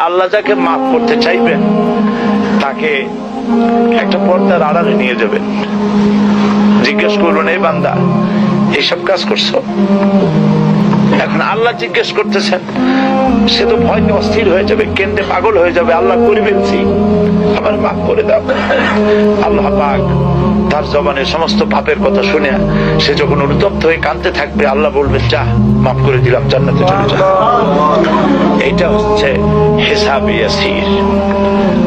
আল্লাহ যাকে মাফ করতে চাইবেন তাকে একটা পর্দার আড়ালে নিয়ে যাবেন, জিজ্ঞেস করবেন, এই বান্দা এইসব কাজ করছো? এখন আল্লাহ জিজ্ঞেস করতেছেন, সে তো ভয়তে অস্থির হয়ে যাবে, কেন্দ্রে পাগল হয়ে যাবে, আল্লাহ করে ফেলছি, আমার মাফ করে দাও। আল্লাহ পাক তার জবানে সমস্ত পাপের কথা শুনে সে যখন অনুতপ্ত হয়ে কাঁদতে থাকবে, আল্লাহ বলবেন, যা মাফ করে দিলাম, জান্নাতে চলে যা। এইটা হচ্ছে হিসাবে ইয়াসির।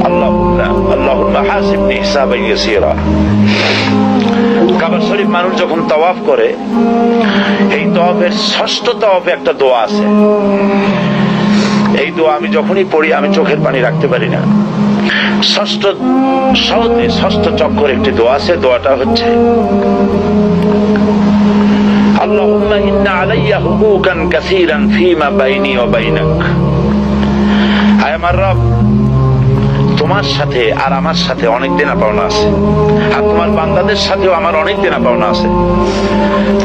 আল্লাহুম্মা হাসিবনি হিসাবান ইয়াসিরা। কাবা শরীফ মানুষ যখন তাওয়াফ করে, এই তাওয়াফের ষষ্ঠ তাওয়াফে একটা দোয়া আছে। এই দোয়া আমি যখনই পড়ি আমি চোখের পানি রাখতে পারি না। ষষ্ঠ চক্কর একটি দোয়া আছে, দোয়াটা হচ্ছে, আল্লাহুম্মা ইন্না আলাইয়া হুকুকান কাসীরান ফীমা বাইনি ওয়া বাইনাক। আয় আমার রব, তোমার সাথে আর আমার সাথে অনেক দেনা পাওনা আছে, আর তোমার বান্দাদের সাথেও আমার অনেক দেনা পাওনা আছে।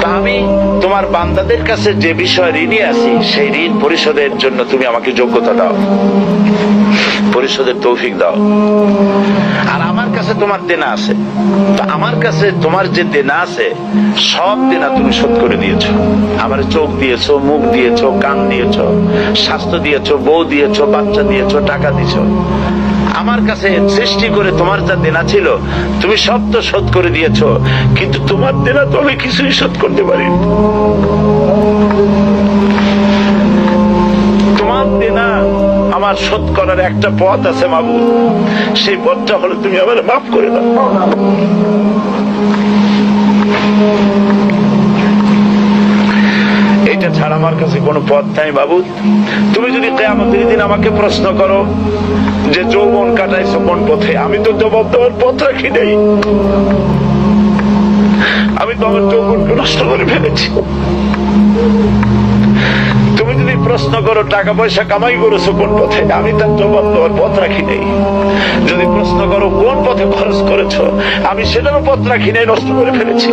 তা আমি তোমার বান্দাদের কাছে যে বিষয় ঋণী আছি, সেই ঋণ পরিশোধের জন্য তুমি আমাকে যোগ্যতা দাও, পরিশোধের তৌফিক দাও। আর আমার কাছে তোমার দেনা আছে, তা আমার কাছে তোমার যে দেনা আছে সব দেনা তুমি শোধ করে দিয়েছো। আমার চোখ দিয়েছো, মুখ দিয়েছো, কান দিয়েছো, স্বাস্থ্য দিয়েছো, বউ দিয়েছো, বাচ্চা দিয়েছো, টাকা দিয়েছো। আমার কাছে সৃষ্টি করে তোমার যা দেনা ছিল তুমি সব তো শোধ করে দিয়েছো, কিন্তু তোমার দেনা তো আমি কিছুই শোধ করতে পারিনি। তোমার দেনা আমার শোধ করার একটা পথ আছে মাবুদ, সেই পথটা হলো তুমি আমার মাফ করে দাও। এটা ছাড়া আমার কাছে কোনো পথ নাই মাবুদ। তুমি যদি কিয়ামতের দিন আমাকে প্রশ্ন করো যে যৌবন কাটাইছো কোন পথে, আমি তো জবাব দেওয়ার পথ রাখি নাই। আমি তো আমার যৌবনকে নষ্ট করে ফেলেছি। তুমি যদি প্রশ্ন করো টাকা পয়সা কামাই করেছো কোন পথে, আমি তার জবাব দেওয়ার পথ রাখি নাই। যদি প্রশ্ন করো কোন পথে খরচ করেছো, আমি সেটারও পথ রাখি নাই, নষ্ট করে ফেলেছি।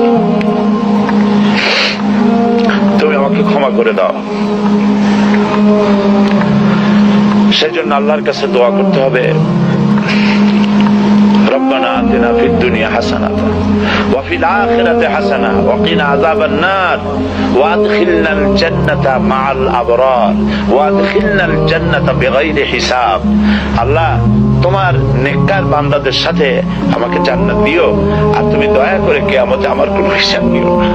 তুমি আমাকে ক্ষমা করে দাও। সেজন্য আল্লাহর কাছে দোয়া করতে হবে, রব্বানা আতিনা ফিদ দুনিয়া হাসানাতান ওয়া ফিল আখিরাতি হাসানাহ ওয়া কিনা আযাবান নার ওয়া আদখিলনাল জান্নাতা মাআল আবরার ওয়া আদখিলনাল জান্নাতা বিগাইরি হিসাব। আল্লাহ, তোমার নেককার বান্দাদের সাথে আমাকে জান্নাত দিও, আর তুমি দয়া করে কিয়ামতে আমার কোনো হিসাব নিও না।